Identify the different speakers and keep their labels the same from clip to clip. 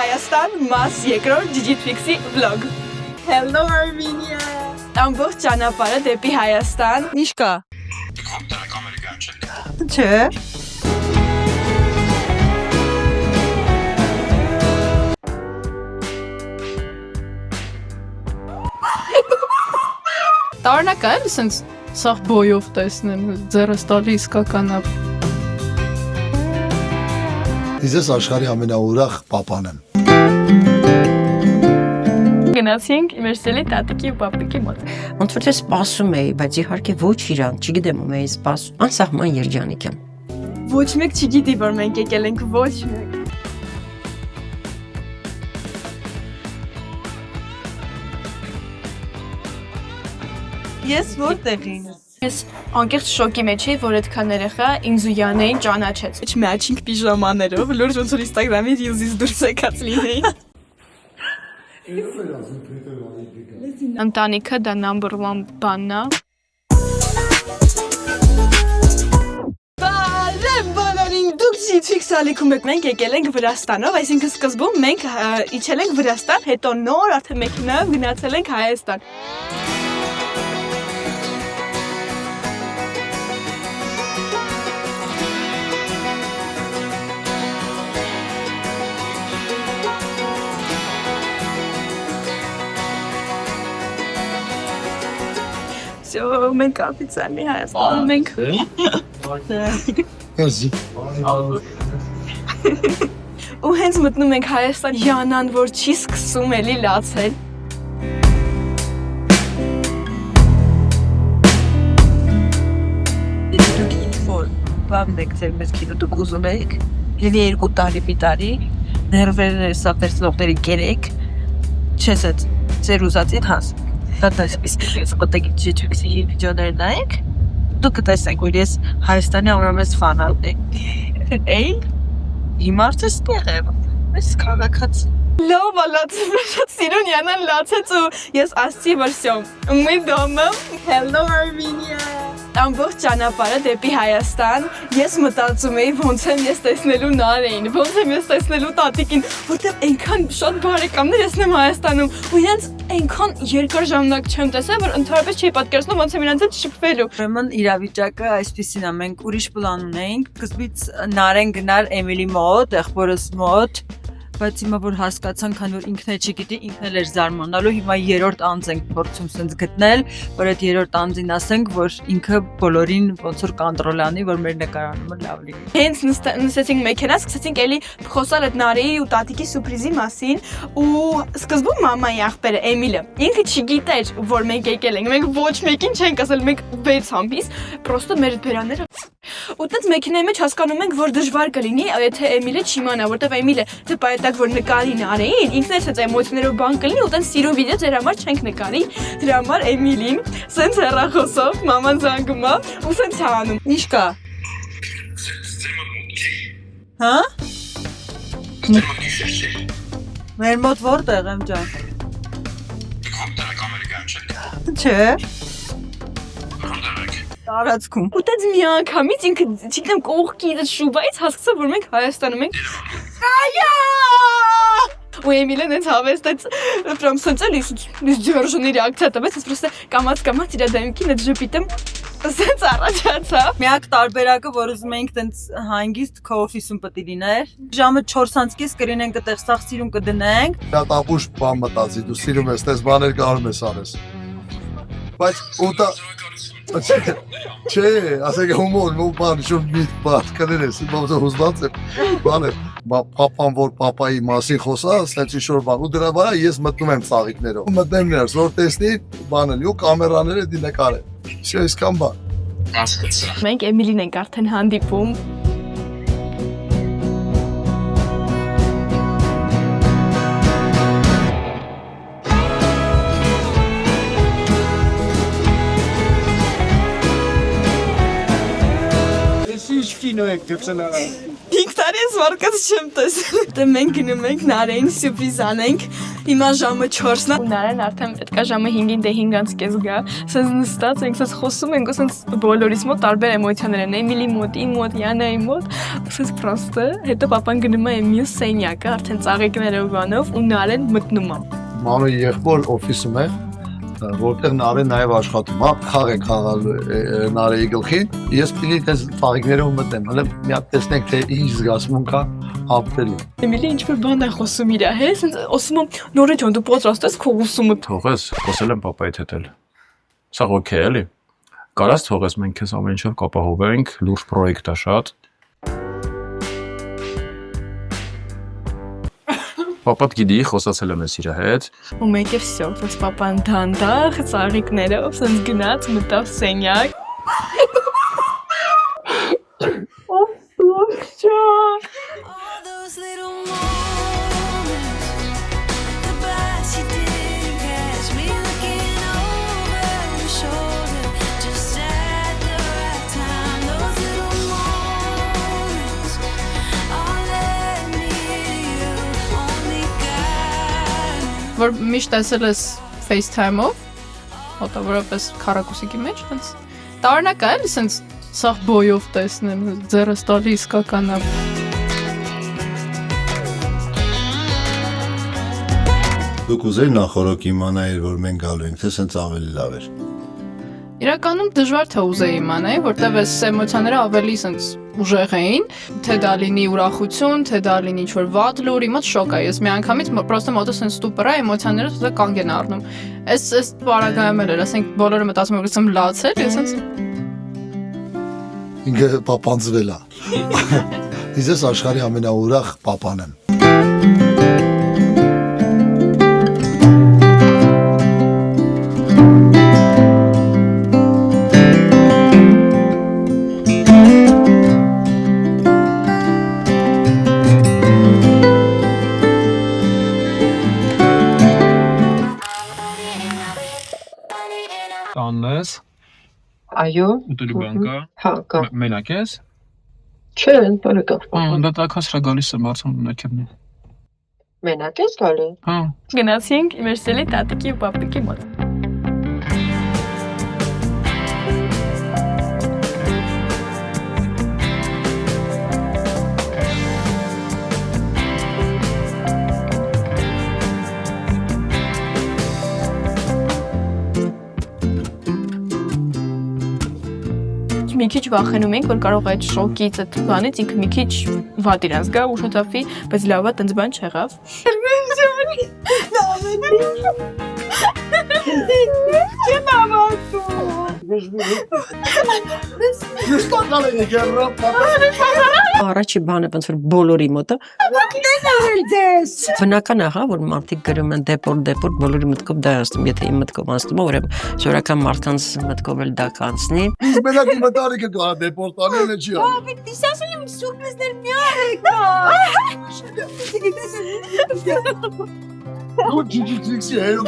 Speaker 1: Հայաստան մաս երկրորդ Digitfix-ի vlog։ Hello Armenia։ Ամբողջ ճանապարհը դեպի Հայաստան։
Speaker 2: Ինչ կա։ Չէ։
Speaker 3: Տարօրինակ է, սենց սաղ բոյով տեսնեն, ձեռս տալի իսկականա։
Speaker 4: Ես ես աշխարհի ամենաուրախ պապան եմ։
Speaker 1: Գնացինք մեր սելի տատիկի ու պապիկի մոտ։
Speaker 5: Ոնց որ թե սպասում էի, բայց իհարկե ոչ իրան, չգիտեմ ում էի սպասում։ Անսահման երջանիկ եմ։
Speaker 1: Ոչ մեկ չգիտի, որ մենք եկել ենք, ոչ մեկ։
Speaker 2: Ես որտեղին։
Speaker 1: Ես անկեղծ շոկի մեջ էի, որ այդքան երեխա ինձ ու Յանեին ճանաչեց։ Ոչ matching պիժամաներով, լուրջ ոնց որ Instagram-ի reels-ից դուրս եկած լինեին։ Ընտանիքը դա number 1 բանն է։ Բարև բոլորին, դուք Digitfix ալիքում եք։ Մենք եկել ենք Վրաստանով, այսինքն սկզբում մենք իջել ենք Վրաստան, հետո նոր արդեն մեքենայով գնացել ենք Հայաստան։ Всё, մենք օֆիցիալի Հայաստանում ենք։
Speaker 4: Կազի։
Speaker 1: Ու հենց մտնում ենք Հայաստան, Յանան, որ չի սկսում էլի լացել։
Speaker 2: Դուք ինչ-որ բան եք ձեր մեզ կինո դուք ուզում եք, լինի 2 տարի պիտարի, ներվերները սա վերցնողների կերեք, չես այդ ձեր ուզածին հաս։ Դատայս իսկից մտեք Digitfix-ի վիդեոներ նայեք, դուք կտեսնեք, որ ես Հայաստանի ամենամեծ ֆանատն եմ։ Էй, հիմա արդեն ստեղ եմ, ես քաղաքաց։
Speaker 1: Լավ լացել, շատ սիրուն Յանան լացեց ու ես ասցի, որ всё, мы дома։ Hello Armenia։ Ամբողջ ճանապարհը դեպի Հայաստան, ես մտածում էի ոնց եմ ես տեսնելու Նարեին, ոնց եմ ես տեսնելու տատիկին, որտեղ այնքան շատ բարեկամներ ես նեմ Հայաստանում ու իրենց այնքան երկար ժամանակ չեմ տեսել, որ ընդհանրապես չի պատկերացնում ոնց եմ իրենց հետ շփվելու։
Speaker 2: Ուրեմն իրավիճակը այսպեսին է, մենք ուրիշ պլան ունեինք, սկզբից Նարեն գնար Էմիլի մոտ, եղբորս մոտ, բայց հիմա որ հասկացան, քան որ ինքն էլ չգիտի, ինքն էլ էր զարմանալու, հիմա երրորդ անձ ենք փորձում սենց գտնել, որ այդ երրորդ անձին ասենք, որ ինքը բոլորին ոնց որ կոնտրոլ անի, որ մեր նկարանումը լավ լինի։
Speaker 1: Հենց նստեցինք մեքենա, սկսեցինք էլի խոսալ այդ Նարեի ու տատիկի սուրպրիզի մասին ու սկզբում մամայի աղբերը Էմիլը ինքը չգիտեր, որ մենք եկել ենք, մենք ոչ մեկին չենք ասել, մենք 6 ամիս, պրոստը մեր բերաները ու տենց մեքենայի մեջ հասկանում ենք, որ դժվար կլինի, եթե Էմիլը չիմանա, որտեվ Էմիլը դեպայտակ որ նկարի Նարեին, ինքն էլ ցած էմոցիաներով բան կլինի ու տենց սիրուն վիդեո ձեր համար չենք նկարի, դրա համար Էմիլին սենց հեռախոսով մաման զանգում է ու սենց անում։
Speaker 2: Ինչ կա։ Հա։ Մեր մոտ որտեղ եմ ջան։ Չէ։ Տարածքում։
Speaker 1: Ու տենց մի անգամից ինքը չգիտեմ կողքի այդ շուբայից հասկացա, որ մենք Հայաստանում ենք։ Այո! Ու Էմիլեն այդ հավեստեց, прям սենց էլի դժվարժունի ռեակցիա տվեց, ես պրոստը կամաց իր դեմքին այդ ժպիտը սենց առաջացավ։
Speaker 2: Միակ տարբերակը, որ ուզում էինք տենց հանգիստ քոֆիսում պետք է լիներ։ Ժամը 4:30 կրինենք այդտեղ սաղ սիրուն կդնենք։
Speaker 4: Դա տապուշ բան մտածի, դու սիրում ես, տես բաներ կարող ես արես։ Բայց ուտա Չէ, ասեք հումոր, նո բան, շուտ մի բան կներես, ոնց հուզված եմ, բան է, պապան որ պապայի մասին խոսա, սենց ինչ-որ բան, ու դրա վրա ես մտնում եմ ծաղիկներով։ Մտնեմ ներս, որ տեսնի բանը լի ու կամերաները դի նկարե, շո իսկան բան։
Speaker 1: Մենք Էմիլին ենք արդեն հանդիպում։
Speaker 4: Կինո եք դեպսել արան։
Speaker 1: 5 տարի ես վարկած չեմ տեսել։ Դե մենք գնում ենք Նարեին սյուրպրիզ անենք։ Հիմա ժամը 4-ն է։ Ունարեն արդեն պետքա ժամը 5-ին դե 5-ից կես գա։ Սենց նստած ենք, սենց խոսում ենք, սենց բոլորիս մոտ տարբեր էմոցիաներ են, Էմիլի մոտ, իմ մոտ, Յանայի մոտ, սենց պրոստը։ Հետո papan գնում է մյուս սենյակը, արդեն ծաղիկներով բանով ու Նարեն մտնում է։
Speaker 4: Մանու եղբոր օֆիսում է, որտեղ Նարեն նաև աշխատում է, խաղ է խաղալ Նարեի գլխին։ Ես պիտի դες ծաղիկներով մտնեմ, հələ մի հատ տեսնենք թե ինչ զգացմունք է ապրելու։
Speaker 1: Էմիլի ինչ-որ բան է խոսում իր հետ, սենց ասում եմ նորի ջան դու պատրաստ ես քո ուսումը։
Speaker 6: Թողես, խոսել եմ papaիդ հետ էլ։ Սա օքեյ էլի։ Կարաս թողես մենք քեզ ամեն ինչով կապահովենք, լուրջ պրոյեկտ է շատ։ Papat գիտի, խոսացել եմ ես իր հետ։
Speaker 1: Ու մեկ է всё, սենց papan դանդաղ ծաղիկներով սենց գնաց մտավ սենյակ։
Speaker 7: All those little moments, the best you did catch me looking over your shoulder, just at the right time. Those little moments all led me to you, only God.
Speaker 3: Որ միշտ տեսել ես FaceTime-ով, մոտավորապես քառակուսիկի մեջ, այնց տարօրինակ է, էլի սենց սաղ բոյով տեսնեմ, ձեռս տալի իսկական է։
Speaker 8: Դուք ուզեի նախորոք իմանայիր, որ մենք գալու ենք, թե սենց ավելի լավ էր։
Speaker 3: Իրականում դժվար թե ուզեի իմանայի, որտեվ այս էմոցիաները ավելի սենց ուժեղ էին, թե դա լինի ուրախություն, թե դա լինի ինչ-որ վատ լուր, իմաց շոկ է, ես մի անգամից պրոստը մոտս սենց ստուպր է, էմոցիաները սա կանգ են առնում։ Այս պարագայում էլ էր, ասենք բոլորը մտածում են, որ ես եմ լացել, ես սենց
Speaker 4: Ինքը պապանձվել է։ Իսկ ես աշխարհի ամենաուրախ պապան եմ։
Speaker 6: Տանն ես,
Speaker 2: Այո։
Speaker 6: ուտելու բան կա։
Speaker 2: Հա, կա։
Speaker 6: Մենակ ես։
Speaker 2: Չէ, բարը կա։
Speaker 6: Դա տակասրա գալիս եմ արցան ներքևն։
Speaker 2: Մենակ ես գալի։
Speaker 6: Հա։
Speaker 1: Գնացինք մեր սելի տատիկի ու պապիկի մոտ։ Մի քիչ վախենում ենք, որ կարող է այդ շոկից, այդ բանից ինքը մի քիչ վատ իրան զգա ու շոթափի, բայց լավ է, տենց բան չեղավ։
Speaker 5: Առաջի բանը ոնց որ բոլորի մոտը բնական է, հա, որ մարդիկ գրում են դեպորտ, բոլորի մտքով դա անցնում, եթե իմ մտքով անցնում, ուրեմն սովորական մարդկանց մտքով էլ դա կանցնի։
Speaker 4: Իսկ մենակ իմ տարիքը կա դեպորտանելը չի անում։
Speaker 7: Դիս ասում եմ սուրպրիզներ մի արեք։
Speaker 4: Դու ջիջիքսի հերո։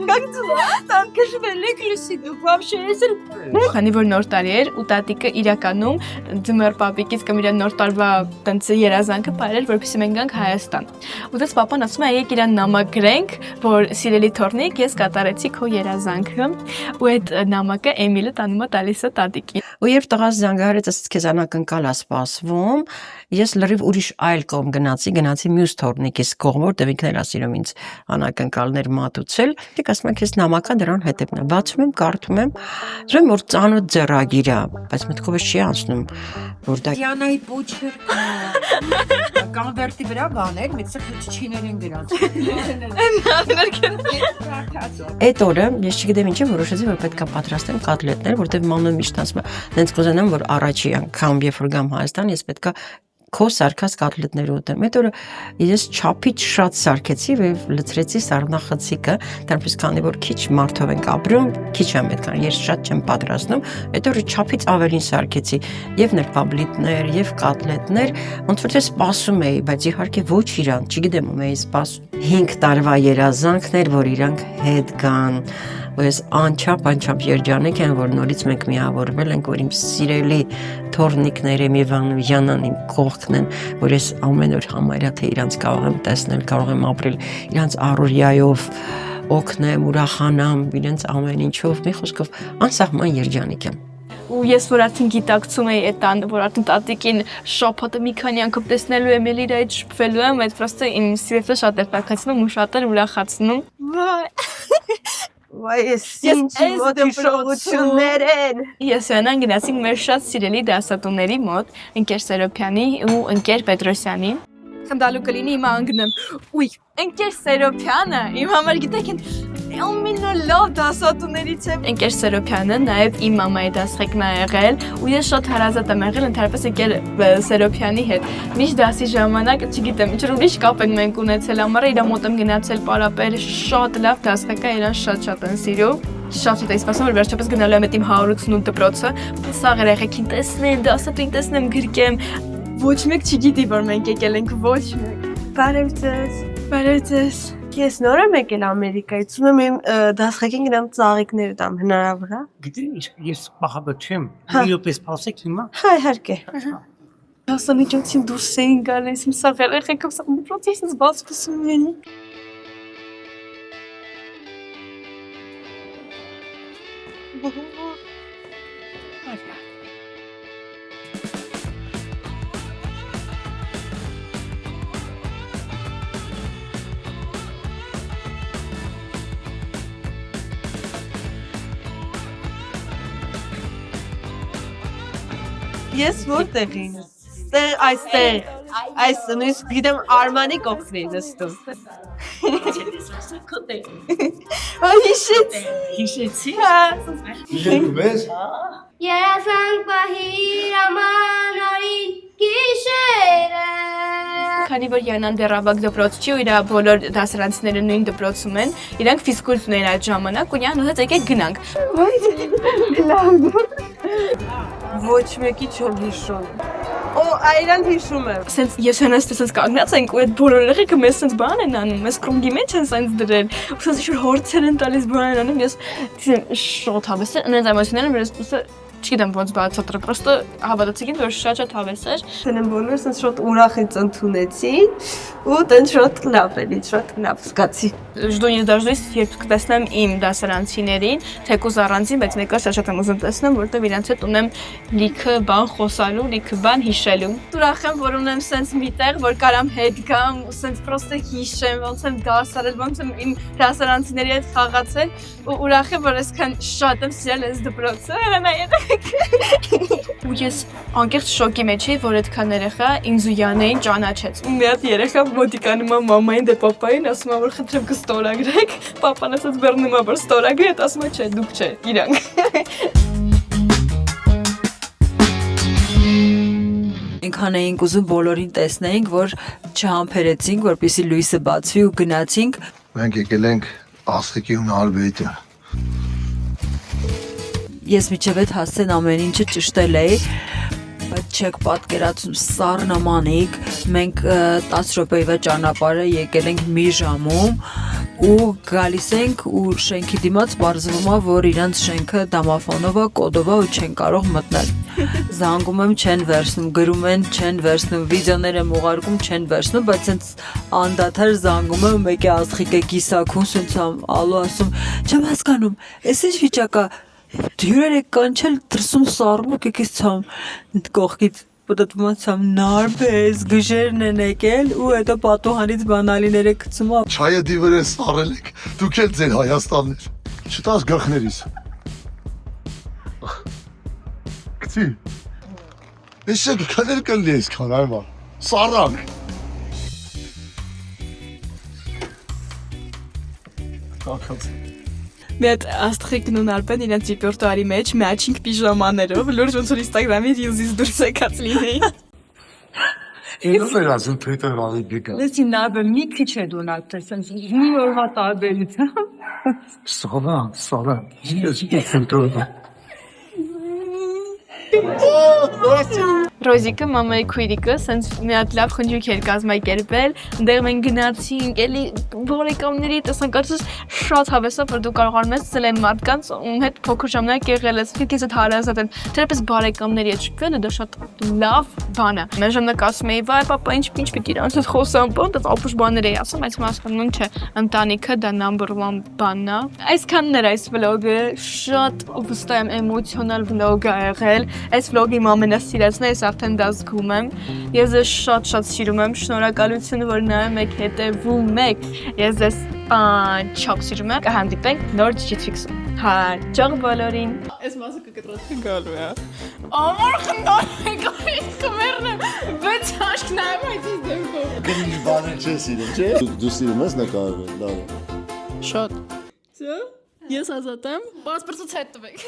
Speaker 7: Как дела? Там, конечно, великий сидел, вообще, если...
Speaker 1: Քանի որ նոր տարի էր ու տատիկը իրականում ձմեռ պապիկից կամ իր նոր տարվա տենց երազանքը բարել, որպեսզի մենք գանք Հայաստան։ Ու դες պապան ասում է եկեք իրան նամակ գրենք, որ սիրելի թորնիկ, ես կատարեցի քո երազանքը, ու այդ նամակը Էմիլը տանում է տալիս է տատիկին։
Speaker 5: Ու երբ տղաս զանգահարեց, ասաց քեզ անակնկալ է սպասվում, ես լրիվ ուրիշ այլ կողմ գնացի մյուս թորնիկիս կողմ, որտեղ ինքն էլ ասիրում ինձ անակնկալներ մատուցել։ Դեք ասում եմ քեզ նամակա դրան հետևն է։ Բացում եմ, կարդում եմ, ասում որ ծանոթ ձեռագիր է, բայց մտքովս չի անցնում, որ դա
Speaker 9: Յանայի փոչերկա կանվերտի վրա բաներ, մեծ քիչիներ են գրած։
Speaker 5: Այդ օրը ես չգիտեմ ինչի որոշեցի, որ պետք է պատրաստեմ կոտլետներ, որտեղ մաման միշտ ասում է, «Դենց կուզենամ, որ առաջի անգամ երբ որ գամ Հայաստան, ես պետք է քո սարքած կոտլետներ ուտեմ»։ Այդ օրը ես չափից շատ սարքեցի եւ լցրեցի սառնախցիկը, դեռպես քանի որ քիչ մարդով ենք ապրում, քիչ եմ այդքան, ես շատ չեմ պատրաստում։ Այդ օրը չափից ավելին սարքեցի եւ ներպաբլիտներ, եւ կոտլետներ, ոնց որ թե սպասում էի, բայց իհարկե ոչ իրան, չգիտեմ ում էի սպասում։ 5 տարվա երազանքներ, որ իրանք հետ գան։ Ու ես անչափ երջանիկ եմ, որ նորից մենք միավորվել ենք, որ իմ սիրելի թորնիկները մի Յանան իմ կողք օգնեն, որ ես ամեն օր համարյա թե իրանց կարող եմ տեսնել, կարող եմ ապրել իրանց առօրյայով, օգնեմ, ուրախանամ, իրենց ամեն ինչով, մի խոսքով անսահման երջանիկ եմ։
Speaker 1: ու ես որ արդեն գիտակցում էի այդ տան, որ արդեն տատիկին շփոթը մի քանի անգամ տեսնելու եմ, էլի իր այդ շփվելու եմ, այդ պրոստը իմ սիրտը շատ էր տաքացնում ու շատ էր ուրախացնում։
Speaker 2: Վայ, ես հիշողություններ են։
Speaker 1: Ես յանան գնացինք մեր շատ սիրելի դասատուների մոտ, ընկեր Սերոփյանի ու ընկեր Պետրոսյանի։ Խնդալու կլինի իմ անգնեմ։ Ուй, ընկեր Սերոփյանը իմ համար գիտեք լավ դասատուներից է։ Ընկեր Սերոփյանը նաև իմ մամայի դասղեկն է եղել ու ես շատ հարազատ եմ եղել ընդհանրապես ընկեր Սերոփյանի հետ։ Միշտ դասի ժամանակ, չգիտեմ, ինչ ուրիշ կապ ենք մենք ունեցել, ամառը իր մոտ եմ գնացել պարապել, շատ լավ դասղեկա, իրան շատ են սիրում։ Շատ էի սպասում, որ վերջապես գնալու եմ այդ իմ 188 դպրոցը, սաղ երեխեքին տեսնեմ, դասատուին տեսնեմ, գրկեմ։ Ոչ մեկ չգիտի, որ մենք եկել ենք, ոչ մեկ։
Speaker 2: Բարև ձեզ։
Speaker 1: Բարև ձեզ։
Speaker 2: Ես նոր եմ եկել Ամերիկայից, ուզում եմ դասղեկին գնամ ծաղիկներ տամ, հնարավոր է։
Speaker 10: Գիտես, ես պահաբդ չեմ, իրոպես փասեք հիմա։
Speaker 2: Հա, իհարկե։
Speaker 1: Դասամիջոցին դուրս էին գալիս, իմ սաղ երեխեքով սաղ պրոցեսից բացվսում էին։
Speaker 2: Ես որտեղին։ Այստեղ։ Այս նույնիսկ գիտեմ Արմանի կողքն էի նստում։
Speaker 1: Հիշեցի։
Speaker 4: Ես
Speaker 7: Երազանք պահիր աման օրին գիշերը
Speaker 1: Քանի որ Յանան դեռ դպրոց չի ու իր բոլոր դասարանցիները նույն դպրոցում են, իրանք ֆիզկուլտ ունեն այդ ժամանակ ու Յան ուզեց եկեք գնանք։
Speaker 2: Ոչ մեկի չոր հիշում։ Օ, այրան հիշում եմ։
Speaker 1: Սենց ես հենաս տեսած կանգնած ենք ու այդ բոլոր երեխեքը մեզ սենց բան են անում, մեզ կրունգի մեջ են սենց դրել։ Ու սենց ինչ-որ հորցեր են տալիս բան են անում, ես շատ հավես էր, նենց էմոցիաներ եմ, որ չգիտեմ ոնց բացատրեմ, պրոստը հավատացիքին որ շատ հավես էր։
Speaker 2: Դեն բոլորը սենց շատ ուրախ են ընդունեցին ու դեն շատ լավ էլի, շատ լավ զգացի։
Speaker 1: Ժդու ես դաժդույս երբ կտեսնեմ իմ դասարանցիներին, թեկուզ առանձին, բայց մեկը շատ եմ ուզում տեսնեմ, որովհետև իրանց հետ ունեմ լիքը բան խոսալու, լիքը բան հիշելու։ Ուրախ եմ, որ ունեմ սենց մի տեղ, որ կարամ հետ գամ ու սենց պրոստը հիշեմ, ոնց եմ դաս արել, ոնց եմ իմ դասարանցիների հետ խաղացել ու ուրախ եմ, որ այսքան շատ եմ սիրել այս դպրոցը, ու ես անկեղծ շոկի մեջ էի, որ այդքան երեխա ինձ ու Յանեին ճանաչեց։ Ու մի հատ երեխա մոտիկանում է մամային դե պապային, ասում է որ խնդրեմ կստորագրեք։ Պապան ասաց բեռնում է որ ստորագրի, այդ ասում է չէ, դուք չէ, իրանք։
Speaker 11: Ինքան էինք ուզում բոլորին տեսնեինք, որ չհամբերեցինք, որպեսզի լույսը բացվի ու գնացինք։
Speaker 4: Մենք եկել ենք Ասխիկի ու Նարբեյտը։
Speaker 11: Ես միջև այդ հասցեն ամեն ինչը ճշտել էի, բայց չեք պատկերացնում սառնամանիկ, մենք 10 րոպեվա ճանապարհը եկել ենք մի ժամում ու գալիս ենք ու շենքի դիմաց բարձվում է, որ իրանց շենքը դամաֆոնով է, կոդով է ու չեն կարող մտնել։ Զանգում եմ, չեն վերցնում, գրում են, չեն վերցնում, վիդեոներ եմ ուղարկում, չեն վերցնում, բայց հենց անդադար զանգում եմ, մեկի Աստղիկ է կիսակուն, սենց ալո ասում, չեմ հասկանում, էս ինչ վիճակ է։ Դյուրեր եք կանչել դրսում սառնուկ եք ես ցամ կողքից պատտվում ցամ նարբես գժերն են եկել ու հետո պատուհանից բանալիները գցում ա
Speaker 4: Չայը դիվեր են սարել եք, դուք էլ ձեր Հայաստաններ, չտաս գախներիս։ Գցի, ես եկ կներ կլի ես կան այման, սարանք։ Կակած։
Speaker 1: Մի հատ Աստղիկն ու Նարբեն իրենց ռեպերտուարի մեջ matching պիժամաներով լուրջ ոնց որ Instagram-ի reels-ից դուրս եկած լինեին։
Speaker 4: Ինձ էր ասում Պետրովի գեկա։
Speaker 9: Լսի նարբը մի քիչ է դունակ տեսած, մի օրվա տարբերություն։
Speaker 4: Սորա, ես Պետրովի։
Speaker 1: Ռոզիկը մամայի քույրիկը սենց մի հատ լավ խնջույք էր կազմակերպել, այնտեղ մենք գնացինք, էլի բարեկամների տեսանկարծես շատ հավեսա, որ դու կարողանում ես ցել այն մարդկանց, ում հետ փոքր ժամանակ եղել ես, քեզ հետ հարազատ են, դեռպես բարեկամների հետ շփվելը դա շատ լավ բան է։ Մեր ժամանակ ասում էի, վայ, պապա, ինչ պիտի իրանց հետ խոսամ, բան, դա ապուշ բաներ էի ասում, այս հասկանում եմ, չէ, ընտանիքը դա number 1 բանն է։ Այսքանն էր այս վլոգը, շատ վստահ եմ էմոցիոնալ վլոգ է եղել։ Այս վլոգի իմ ամենասիրածն է, ես արդեն դա զգում եմ։ Ես ձեզ շատ սիրում եմ, շնորհակալություն, որ նայում եք, հետևում եք։ Ես ձեզ շատ սիրում եմ։ Կհանդիպենք նոր Digit-Fix-ում։ Հաջող բոլորին։ Այս մասը կկտրած գալու է։ Ամոր խնդալու եք, այս կմերն եմ, բայց հաշկ նայում այդ իզ դեմքով։
Speaker 8: Ինչ բաներ չես սիրում, չէ։ Դու սիրում ես նկարվել, լավ։
Speaker 3: Շատ։
Speaker 1: Ես ազատ եմ, պասպորտից հետ տվեք։